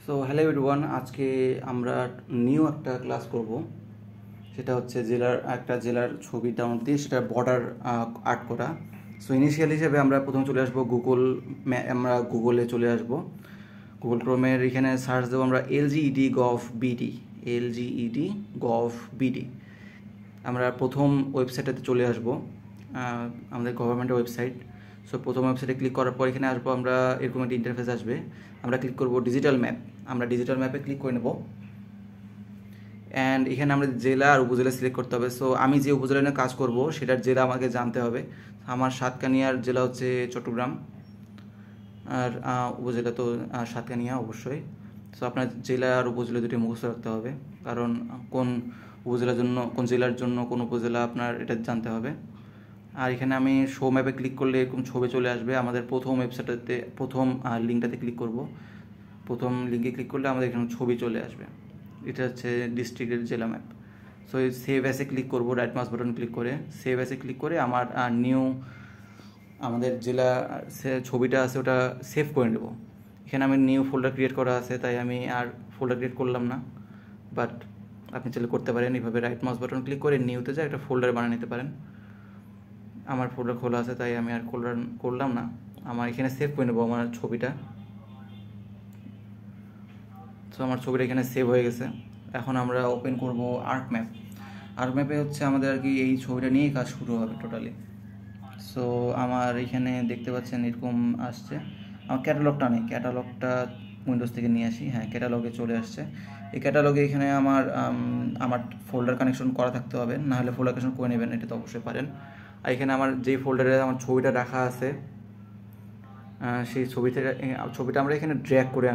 So hello everyone, আজকে আমরা new একটা ক্লাস করব। সেটা হচ্ছে জেলার ছবি ডাউনলোড দিয়ে সেটা বর্ডার আর্ট করা। সো ইনিশিয়াল হিসেবে আমরা প্রথমে চলে আসবো আমরা গুগলে চলে আসব। গুগল ক্রোমের এখানে সার্চ দেবো আমরা LGED gov.bd। আমরা প্রথম ওয়েবসাইটটাতে চলে আসব, আমাদের গভর্নমেন্টের ওয়েবসাইট। সো প্রথম ওয়েবসাইটে ক্লিক করার পর এখানে আসবো আমরা, এরকম একটা ইন্টারফেস আসবে। আমরা ক্লিক করব ডিজিটাল ম্যাপ। আমরা ডিজিটাল ম্যাপে ক্লিক করে নেব অ্যান্ড এখানে আমরা জেলা আর উপজেলা সিলেক্ট করতে হবে। সো আমি যে উপজেলা নিয়ে কাজ করব সেটার জেলা আমাকে জানতে হবে। আমার সাতকানিয়ার জেলা হচ্ছে চট্টগ্রাম, আর উপজেলা তো সাতকানিয়া অবশ্যই। সো আপনার জেলা আর উপজেলা দুটি মুখস্থ রাখতে হবে, কারণ কোন জেলার জন্য কোন উপজেলা আপনার এটা জানতে হবে। আর এখানে আমি শো ম্যাপে ক্লিক করলে এরকম ছবি চলে আসবে। আমাদের প্রথম ওয়েবসাইটটাতে প্রথম লিঙ্কটাতে ক্লিক করব। প্রথম লিঙ্কে ক্লিক করলে আমাদের এখানে ছবি চলে আসবে। এটা হচ্ছে ডিস্ট্রিক্টের জেলা map. So save as click করব, রাইট মাউস বাটন ক্লিক করে সেভ অ্যাসে ক্লিক করে আমার আমাদের জেলা ছবিটা আছে ওটা সেভ করে নেব। এখানে আমি নিউ ফোল্ডার ক্রিয়েট করা আছে, তাই আমি আর ফোল্ডার ক্রিয়েট করলাম না, বাট আপনি চাইলে করতে পারেন। এইভাবে রাইট মাউস বাটন ক্লিক করে নিউতে যা একটা ফোল্ডার বানিয়ে নিতে পারেন। আমার ফোল্ডার খোলা আছে তাই আমি আর করলাম না। আমার এখানে সেভ করে নেবো আমার ছবিটা। সো আমার ছবিটা এখানে সেভ হয়ে গেছে। এখন আমরা ওপেন করব আর্ক ম্যাপ। আর্ক ম্যাপে হচ্ছে আমাদের আর কি এই ছবিটা নিয়েই কাজ শুরু হবে টোটালি। সো আমার এখানে দেখতে পাচ্ছেন এরকম আসছে। আমার ক্যাটালগটা নেই, ক্যাটালগটা উইন্ডোজ থেকে নিয়ে আসি। হ্যাঁ, ক্যাটালগে চলে আসছে। এই ক্যাটালগে এখানে আমার ফোল্ডার কানেকশন করা থাকতে হবে, না হলে ফোল্ডার কানেকশন করে নেবেন, এটা তো অবশ্যই পারেন। আর এখানে আমার যেই ফোল্ডারে আমার ছবিটা রাখা আছে সেই ছবিটা আমরা এখানে ড্র্যাগ করে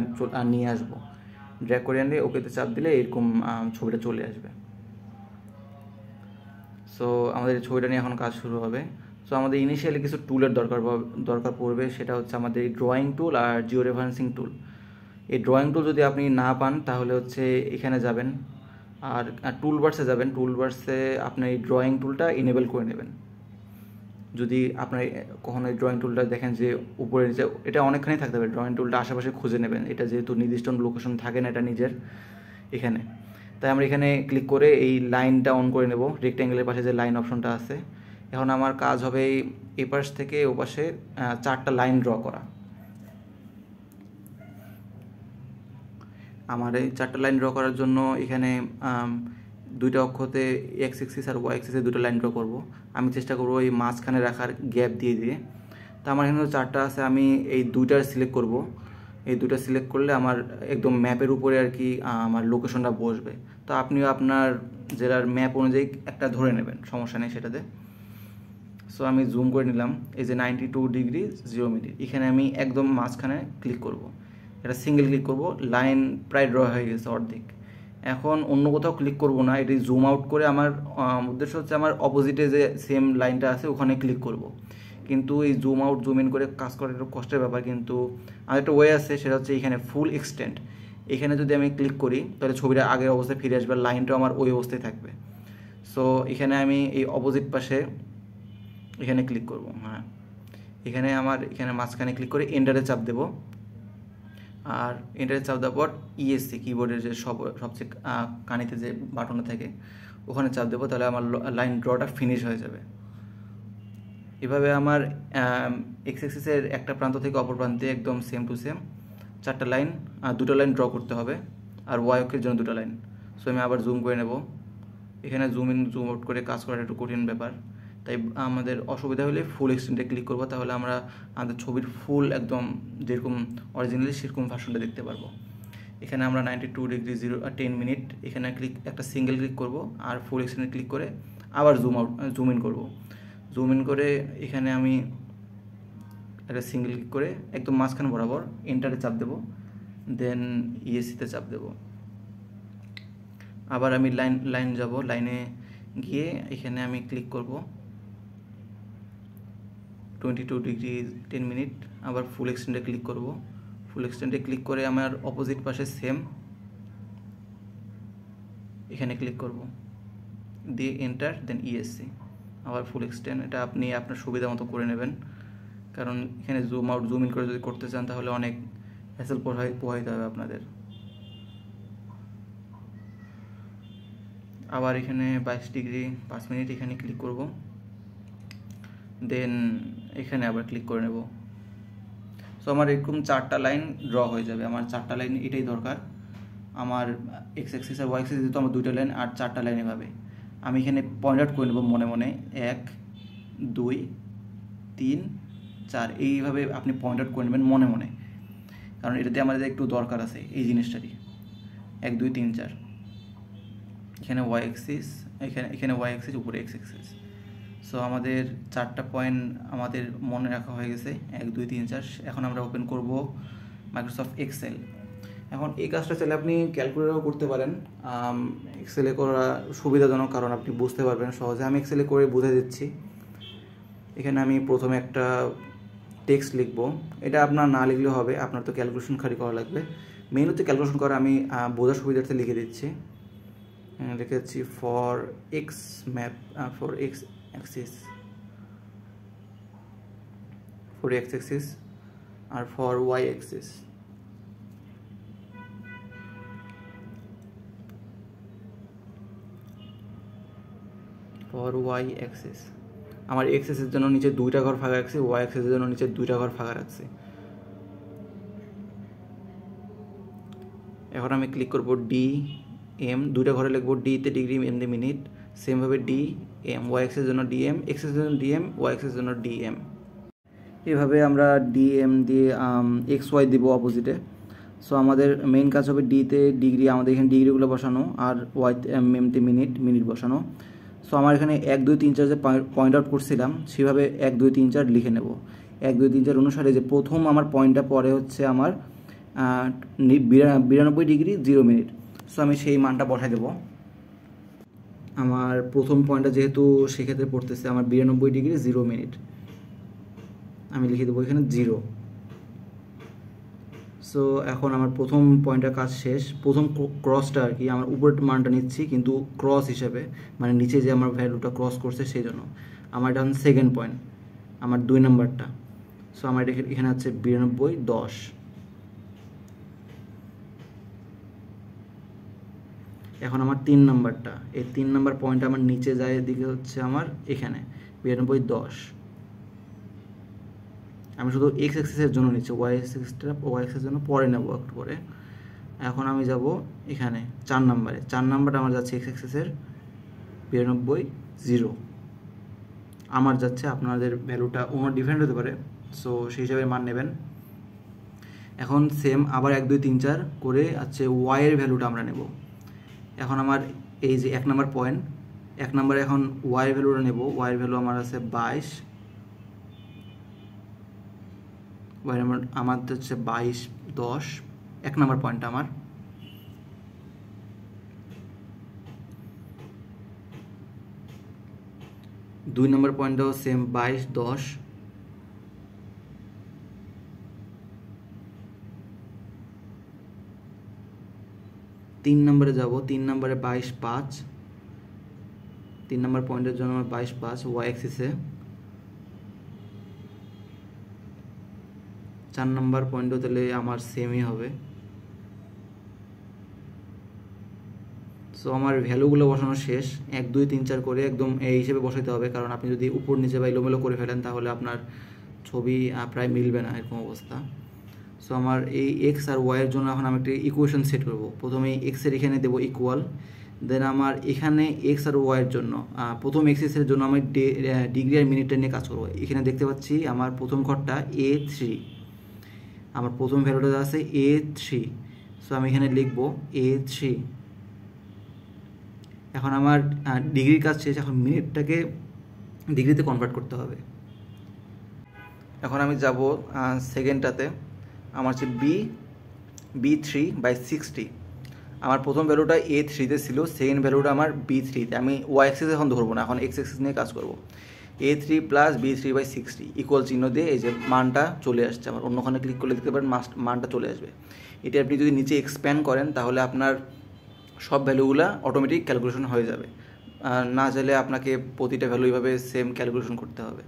নিয়ে আসবো। ড্র্যাগ করে আনলে ওকেতে চাপ দিলে এরকম ছবিটা চলে আসবে। সো আমাদের ছবিটা নিয়ে এখন কাজ শুরু হবে। সো আমাদের ইনিশিয়ালি কিছু টুলের দরকার পড়বে। সেটা হচ্ছে আমাদের এই ড্রয়িং টুল আর জিও রেফারেন্সিং টুল। এই ড্রয়িং টুল যদি আপনি না পান তাহলে হচ্ছে এখানে যাবেন আর টুলবার্সে যাবেন। টুলবার্সে আপনার এই ড্রয়িং টুলটা ইনেবল করে নেবেন। যদি আপনার কখনো এই ড্রয়িং টুলটা দেখেন যে উপরে নিচে, এটা অনেকখানি থাকতে হবে, ড্রয়িং টুলটা আশেপাশে খুঁজে নেবেন। এটা যেহেতু নির্দিষ্ট লোকেশন থাকে না এটা নিজের এখানে, তাই আমরা এখানে ক্লিক করে এই লাইনটা অন করে নেব। রেক্ট্যাঙ্গেলের পাশে যে লাইন অপশনটা আছে, এখন আমার কাজ হবে এই পাশ থেকে ও পাশে 4টা লাইন ড্র করা। আমার এই 4টা লাইন ড্র করার জন্য এখানে দুইটা অক্ষতে এক্স এক্সিস আর ওয়াই এক্সিসে দুটো লাইন ড্র করব। আমি চেষ্টা করবো এই মাঝখানে রাখার গ্যাপ দিয়ে। তো আমার এখানে 4টা আছে, আমি এই দুইটার সিলেক্ট করব। এই দুটো সিলেক্ট করলে আমার একদম ম্যাপের উপরে আর কি আমার লোকেশনটা বসবে। তো আপনিও আপনার জেলার ম্যাপ অনুযায়ী একটা ধরে নেবেন, সমস্যা নেই সেটাতে। সো আমি জুম করে নিলাম, এই যে 92°0', এখানে আমি একদম মাঝখানে ক্লিক করব। এটা সিঙ্গেল ক্লিক করব, লাইন প্রায় ড্র হয়ে গেছে অর্ধেক। এখন অন্য কোথাও ক্লিক করব না, এটি জুম আউট করে আমার উদ্দেশ্য হচ্ছে আমার অপোজিটে যে সেম লাইনটা আছে ওখানে ক্লিক করব। কিন্তু এই জুম আউট জুম ইন করে কাজ করার একটু কষ্টের ব্যাপার, কিন্তু আরেকটা ওয়ে আছে, সেটা হচ্ছে এখানে ফুল এক্সটেন্ট। এখানে যদি আমি ক্লিক করি তাহলে ছবিটা আগের অবস্থায় ফিরে আসবে, লাইনটাও আমার ওই অবস্থায় থাকবে। সো এখানে আমি এই অপোজিট পাশে এখানে ক্লিক করব। হ্যাঁ, এখানে মাঝখানে ক্লিক করে এন্টারে চাপ দেব। আর এন্টারে চাপ দেওয়ার পর ইএসসি কিবোর্ডের যে সবচেয়ে কানিতে যে বাটনটা থাকে ওখানে চাপ দেবো, তাহলে আমার লাইন ড্রটা ফিনিশ হয়ে যাবে। এভাবে আমার এক্স এক্সিসের একটা প্রান্ত থেকে অপর প্রান্তে একদম সেম টু সেম 4টা লাইন, 2টো লাইন ড্র করতে হবে, আর ওয়াই অক্ষের জন্য 2টো লাইন। সো আমি আবার জুম করে নেব। এখানে জুম ইন জুম আউট করে কাজ করাটা একটু কঠিন ব্যাপার, তাই আমাদের অসুবিধা হলে ফুল এক্সটেন্টে ক্লিক করবো, তাহলে আমরা আমাদের ছবির ফুল একদম যেরকম অরিজিনালি সেরকম ভার্সনটা দেখতে পারবো। এখানে আমরা 92°10', এখানে একটা সিঙ্গেল ক্লিক করব আর ফুল এক্সটেন্টে ক্লিক করে আবার জুম ইন করব। জুম ইন করে এখানে আমি একটা সিঙ্গেল ক্লিক করে একদম মাঝখানে বরাবর এন্টারে চাপ দেব, দেন ইএসসিতে চাপ দেব। আবার আমি লাইন যাব, লাইনে গিয়ে এখানে আমি ক্লিক করব 22°10', আবার ফুল এক্সটেন্ডে ক্লিক করব। ফুল এক্সটেন্ডে ক্লিক করে আমার অপোজিট পাশে সেম এখানে ক্লিক করব, দিয়ে এন্টার, দেন ইএসসি, আবার ফুল এক্সটেন্ড। এটা আপনি আপনার সুবিধা মতো করে নেবেন, কারণ এখানে জুম আউট জুম ইন করে যদি করতে চান তাহলে অনেক হ্যাসেল পোহাইতে হবে আপনাদের। আবার এখানে 22 ডিগ্রি 5 মিনিট এখানে ক্লিক করব, দেন এখানে আবার ক্লিক করে নেব। সো আমার এরকম 4টা লাইন ড্র হয়ে যাবে। আমার 4টা লাইন এটাই দরকার। আমার এক্স অ্যাক্সিস আর ওয়াই অ্যাক্সিস যেহেতু আমার 2টা লাইন আর 4টা লাইন এভাবে আমি এখানে পয়েন্ট আউট করে নেব মনে মনে 1 2 3 4 এইভাবে আপনি পয়েন্ট আউট করে নেবেন মনে মনে, কারণ এটাতে আমাদের একটু দরকার আছে এই জিনিসটারই। 1 2 3 4 এখানে ওয়াই অ্যাক্সিস, এখানে ওয়াই অ্যাক্সিস, উপরে এক্স অ্যাক্সিস। সো আমাদের 4টা পয়েন্ট আমাদের মনে রাখা হয়ে গেছে 1 2 3 4। এখন আমরা ওপেন করব মাইক্রোসফট এক্সেল। এখন এই কাজটা চাইলে আপনি ক্যালকুলেটরও করতে পারেন। এক্সেলে করা সুবিধাজনক, কারণ আপনি বুঝতে পারবেন সহজে। আমি এক্সেলে করে বুঝে দিচ্ছি। এখানে আমি প্রথমে একটা টেক্সট লিখব। এটা আপনার না লিখলেও হবে, আপনার তো ক্যালকুলেশন খালি করা লাগবে। মেইন হচ্ছে ক্যালকুলেশন করা, আমি বোঝার সুবিধার্থে লিখে দিচ্ছি। লিখে দিচ্ছি for X map, for X axis, for X axis আর for Y axis. For Y axis আমার এক্স অ্যাক্সিসের জন্য নিচে 2টা ঘর ফাঁকা রাখছি, ওয়াই অ্যাক্সিসের জন্য নিচে 2টা ঘর ফাঁকা রাখছি। এখন আমি ক্লিক করব ডি এম, 2টা ঘরে লিখব ডি তে ডিগ্রি, এম তে মিনিট। সেমভাবে ডি এম, ওয়াই অ্যাক্সিসের জন্য ডিএম, এক্স অ্যাক্সিসের জন্য ডিএম, ওয়াই অ্যাক্সিসের জন্য ডিএম। এভাবে আমরা ডিএম দিয়ে এক্স ওয়াই দিব অপোজিটে। সো আমাদের মেইন কাজ হবে ডিতে ডিগ্রি, আমাদের এখানে ডিগ্রিগুলো বসানো, আর ওয়াইতে এমতে মিনিট, মিনিট বসানো। সো আমার এখানে 1 2 3 4 যে পয়েন্ট আউট করছিলাম সেভাবে 1 2 3 4 লিখে নেব। 1 2 3 4 অনুসারে যে প্রথম আমার পয়েন্টটা পরে হচ্ছে আমার 92 ডিগ্রি 0 মিনিট। সো আমি সেই মানটা বসাই দেব। আমার প্রথম পয়েন্টটা যেহেতু সেক্ষেত্রে পড়তেছে আমার 92 ডিগ্রি 0 মিনিট, আমি লিখে দেবো এখানে 0। সো এখন আমার প্রথম পয়েন্টের কাজ শেষ। প্রথম ক্রসটা আর কি আমার উপরের মানটা নিচ্ছি, কিন্তু ক্রস হিসেবে, মানে নিচে যে আমার ভ্যালুটা ক্রস করছে সেই জন্য। আমার এটা হচ্ছে সেকেন্ড পয়েন্ট, আমার 2 নাম্বারটা। সো আমার এটা এখানে হচ্ছে 92 10। এখন আমার 3 নাম্বারটা, এই 3 নাম্বার পয়েন্ট আমার নিচে যায়, এদিকে হচ্ছে আমার এখানে 92 10। আমি শুধু এক্স অ্যাক্সিসের জন্য নিচ্ছি, ওয়াই অ্যাক্সিসের জন্য পরে নেব একটু পরে। এখন আমি যাব এখানে 4 নাম্বারে, 4 নাম্বারটা আমার যাচ্ছে এক্স অ্যাক্সিসের 92 0। আমার যাচ্ছে, আপনাদের ভ্যালুটা অন্য ডিফারেন্ট হতে পারে, সো সেই হিসাবে মান নেবেন। এখন সেম আবার 1 2 3 4 করে আছে ওয়াইয়ের ভ্যালুটা আমরা নেব। এখন আমার এই যে 1 নাম্বার পয়েন্ট, 1 নাম্বারে এখন ওয়াইয়ের ভ্যালুটা নেব। ওয়াইয়ের ভ্যালু আমার আছে 22, ওয়াই নাম্বার আমার হচ্ছে 22 10, 1 নাম্বার পয়েন্ট আমার। দুই নাম্বার পয়েন্টটাও সেম 22 10। তিন নম্বরে যাব, 3 নম্বরে 22 5, 3 নম্বর পয়েন্টের জন্য আমার 22 5 ওয়াই অ্যাক্সিসে। 4 নম্বর পয়েন্টও তাহলে আমার সেমই হবে। সো আমার ভ্যালুগুলো বসানো শেষ। 1 2 3 4 করে একদম এই হিসেবে বসাইতে হবে, কারণ আপনি যদি উপর নিচে বা এলোমেলো করে ফেলেন তাহলে আপনার ছবি প্রায় মিলবে না, এরকম অবস্থা। সো আমার এই এক্স আর ওয়াইয়ের জন্য এখন আমি একটা ইকুয়েশন সেট করব। প্রথমে এক্সের এখানে দেবো ইকুয়াল, দেন আমার এখানে এক্স আর ওয়াইয়ের জন্য প্রথম এক্সের জন্য আমি ডিগ্রি আর মিনিটটা নিয়ে কাজ করবো। এখানে দেখতে পাচ্ছি আমার প্রথম ঘরটা A3, আমার প্রথম ভ্যালুটা আছে A3। সো আমি এখানে লিখবো A3। এখন আমার ডিগ্রির কাজ শেষ, এখন মিনিটটাকে ডিগ্রিতে কনভার্ট করতে হবে। এখন আমি যাব সেকেন্ডটাতে, আমার হচ্ছে B3/60। আমার প্রথম ভ্যালুটা A3-তে ছিল, সেকেন্ড ভ্যালুটা আমার B3-তে। আমি ওয়াই অ্যাক্সিস এখন ধরবো না, এখন এক্স অ্যাক্সিস নিয়ে কাজ করব। A3 + B3/60 ইকুয়াল চিহ্ন দিয়ে এই যে মানটা চলে আসছে আমার, অন্যখানে ক্লিক করলে দেখতে পারেন মানটা চলে আসবে। এটা আপনি যদি নিচে এক্সপ্যান্ড করেন তাহলে আপনার সব ভ্যালুগুলো অটোমেটিক ক্যালকুলেশন হয়ে যাবে। না চাইলে আপনাকে প্রতিটা ভ্যালু এইভাবে সেম ক্যালকুলেশন করতে হবে।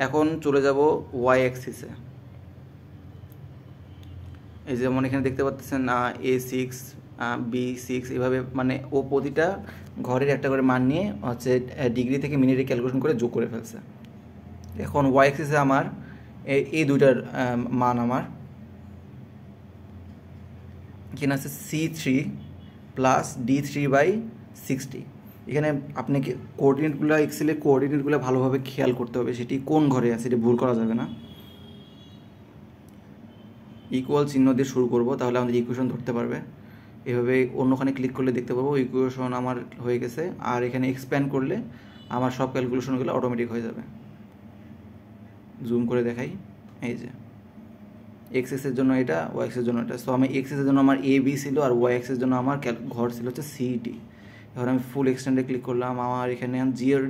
এখন চলে যাব ওয়াই অ্যাক্সিসে। এই যেমন এখানে দেখতে পাচ্ছেন A6 B6 এভাবে, মানে ও প্রতিটা ঘরের একটা করে মান নিয়ে হচ্ছে ডিগ্রি থেকে মিনিটে ক্যালকুলেশন করে যোগ করে ফেলছে। এখন ওয়াই অ্যাক্সিসে আমার এই দুইটার মান আমার এখানে আছে C3 প্লাস D3/60। এখানে আপনাকে কোঅর্ডিনেটগুলো এক্সেলের কোঅর্ডিনেটগুলো ভালোভাবে খেয়াল করতে হবে, সেটি কোন ঘরে আছে সেটি ভুল করা যাবে না। ইকুয়াল চিহ্ন দিয়ে শুরু করব, তাহলে আমাদের ইকুয়েশন ধরতে পারবে। এভাবে অন্যখানে ক্লিক করলে দেখতে পাবো ইকুয়েশন আমার হয়ে গেছে, আর এখানে এক্সপ্যান্ড করলে আমার সব ক্যালকুলেশনগুলো অটোমেটিক হয়ে যাবে। জুম করে দেখাই, এই যে এক্সেসের জন্য এটা, ওয়াই এক্সের জন্য এটা। সো আমি এক্সেসের জন্য আমার এ বি ছিল, আর ওয়াই এক্সের জন্য আমার ঘর ছিল হচ্ছে সিডি। এবার আমি ফুল এক্সটেন্ডে ক্লিক করলাম। আমার এখানে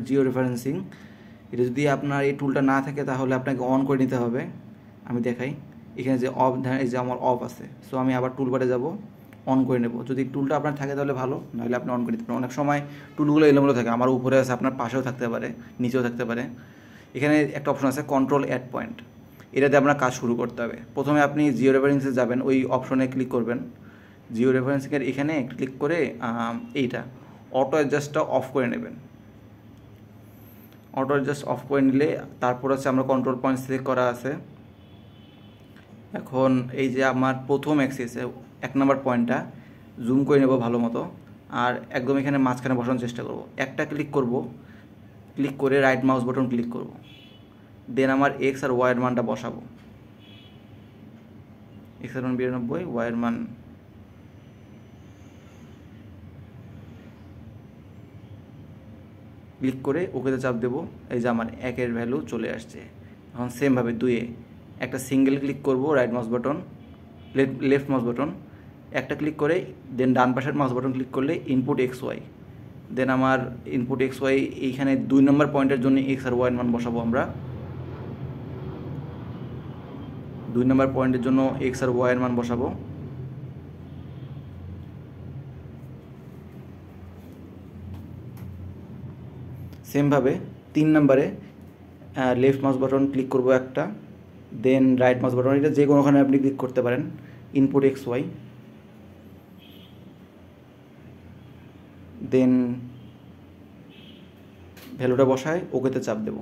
জিও রেফারেন্সিং, এটা যদি আপনার এই টুলটা না থাকে তাহলে আপনাকে অন করে নিতে হবে। আমি দেখাই, এখানে যে অফ, এই যে আমার অফ আছে। সো আমি আবার টুলবারে যাব, অন করে নেব। যদি টুলটা আপনার থাকে তাহলে ভালো, নাহলে আপনি অন করে দিতে পারেন। অনেক সময় টুলগুলো এলোমেলো থাকে, আমার উপরে আছে, আপনার পাশেও থাকতে পারে, নিচেও থাকতে পারে। এখানে একটা অপশন আছে কন্ট্রোল অ্যাড পয়েন্ট, এটাতে আপনার কাজ শুরু করতে হবে। প্রথমে আপনি জিও রেফারেন্সে যাবেন, ওই অপশনে ক্লিক করবেন। জিও রেফারেন্সিংয়ের এখানে ক্লিক করে এইটা অটো অ্যাডজাস্টটা অফ করে নেবেন। অটো অ্যাডজাস্ট অফ করে নিলে তারপর হচ্ছে আমরা কন্ট্রোল পয়েন্ট সিলেক্ট করা আছে। এখন এই যে আমার প্রথম অ্যাক্সিসে 1 নম্বর পয়েন্টটা জুম করে নেব ভালো মতো, আর একদম এখানে মাঝখানে বসানোর চেষ্টা করব। একটা ক্লিক করব, ক্লিক করে রাইট মাউস বাটন ক্লিক করব, দেন আমার এক্স আর ওয়াইয়ের মানটা বসাবো। এক্স এর মান 92, ওয়াইয়ের মান ক্লিক করে ওকেতে চাপ দেবো। এই যে আমার 1-এর ভ্যালু চলে আসছে। এখন সেমভাবে 2-এ একটা সিঙ্গেল ক্লিক করব, right mouse button, left mouse button একটা ক্লিক করে, দেন ডান পাশের মাউস বাটন ক্লিক করলে ইনপুট এক্স ওয়াই। দেন আমার ইনপুট এক্স ওয়াই, এইখানে 2 নম্বর পয়েন্টের জন্য এক্স আর ওয়াইয়ের মান বসাবো আমরা। 2 নম্বর পয়েন্টের জন্য এক্স আর ওয়াইয়ের মান বসাবো। সেমভাবে 3 নম্বরে লেফট মাউস বাটন ক্লিক করব একটা, দেন রাইট মাউস বাটন, এটা যে কোনোখানে আপনি ক্লিক করতে পারেন, ইনপুট এক্স ওয়াই, দেন ভ্যালুটা বসায় ওকেতে চাপ দেব।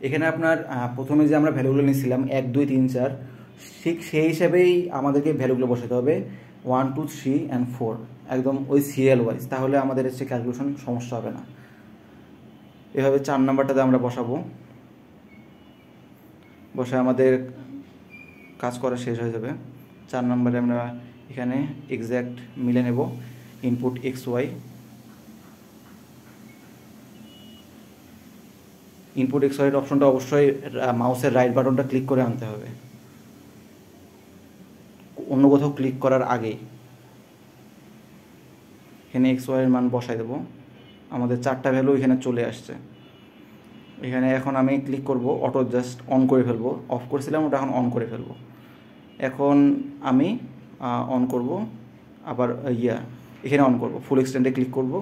এখানে আপনার প্রথমে যে আমরা ভ্যালুগুলো নিয়েছিলাম 1 2 3 4, ঠিক সেই হিসাবেই আমাদেরকে ভ্যালুগুলো বসাতে হবে 1 2 3 and 4, একদম ওই সিরিয়াল ওয়াইজ, তাহলে আমাদের হচ্ছে ক্যালকুলেশন সমস্যা হবে না। এভাবে 4 নাম্বারটাতে আমরা বসাবো, বসায় আমাদের কাজ করা শেষ হয়ে যাবে। 4 নম্বরে আমরা এখানে এক্স্যাক্ট মিলে নেব input X Y. Input X ওয়াইয়ের অপশনটা অবশ্যই মাউসের রাইট বাটনটা ক্লিক করে আনতে হবে, অন্য কোথাও ক্লিক করার আগেই। এখানে এক্স ওয়াইয়ের মান বসাই দেবো। আমাদের 4টা ভ্যালু এখানে চলে আসছে। এখানে এখন আমি ক্লিক করব, অটো জাস্ট অন করে ফেলবো। অফ করেছিলাম, ওটা এখন অন করে ফেলবো। এখন আমি অন করব, আবার এখানে অন করব, ফুল এক্সটেন্ডে ক্লিক করব।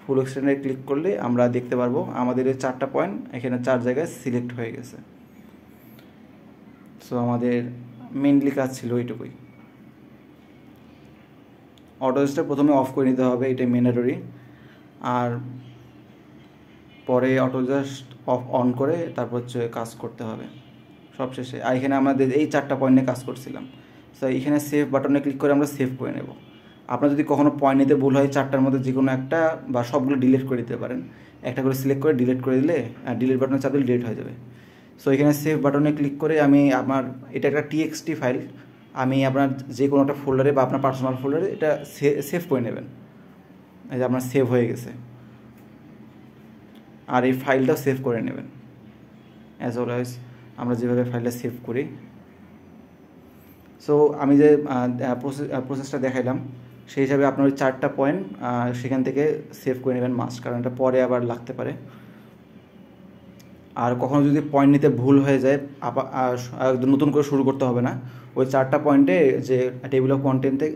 ফুল এক্সটেন্ডে ক্লিক করলে আমরা দেখতে পারবো আমাদের এই 4টা পয়েন্ট এখানে 4 জায়গায় সিলেক্ট হয়ে গেছে। সো আমাদের মেইনলি কাজ ছিল এইটুকুই। অটো জাস্টটা প্রথমে অফ করে নিতে হবে, এটাই ম্যান্ডেটরি। আর পরে অটো জাস্ট অন করে তারপর হচ্ছে কাজ করতে হবে সবশেষে। আর এখানে আমাদের এই 4টা পয়েন্ট নিয়ে কাজ করছিলাম। সো এখানে সেভ বাটনে ক্লিক করে আমরা সেভ করে নেব। আপনার যদি কখনো পয়েন্ট নিতে ভুল হয়, 4টার মধ্যে যে কোনো একটা বা সবগুলো ডিলিট করে দিতে পারেন। একটা করে সিলেক্ট করে ডিলিট করে দিলে, ডিলিট বাটনে চাপ দিলে ডিলিট হয়ে যাবে। সো এখানে সেভ বাটনে ক্লিক করে আমি এটা একটা TXT ফাইল, আমি আপনার যে কোনো একটা ফোল্ডারে বা আপনার পার্সোনাল ফোল্ডারে এটা সেভ করে নেবেন। এই যে আপনার সেভ হয়ে গেছে, আর এই ফাইলটাও সেভ করে নেবেন অ্যাজ অলওয়েজ আমরা যেভাবে ফাইলটা সেভ করি। সো আমি যে প্রসেসটা দেখাইলাম সেই হিসাবে আপনার ওই 4টা পয়েন্ট সেখান থেকে সেভ করে নেবেন মাস্ট, কারণ এটা পরে আবার লাগতে পারে। আর কখনো যদি পয়েন্ট নিতে ভুল হয়ে যায়, নতুন করে শুরু করতে হবে না। ওই 4টা পয়েন্টে যে টেবিল অফ কন্টেন্টে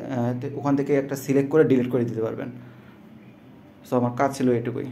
ওখান থেকে একটা সিলেক্ট করে ডিলিট করে দিতে পারবেন। সো আমার কাজ ছিল এটুকুই।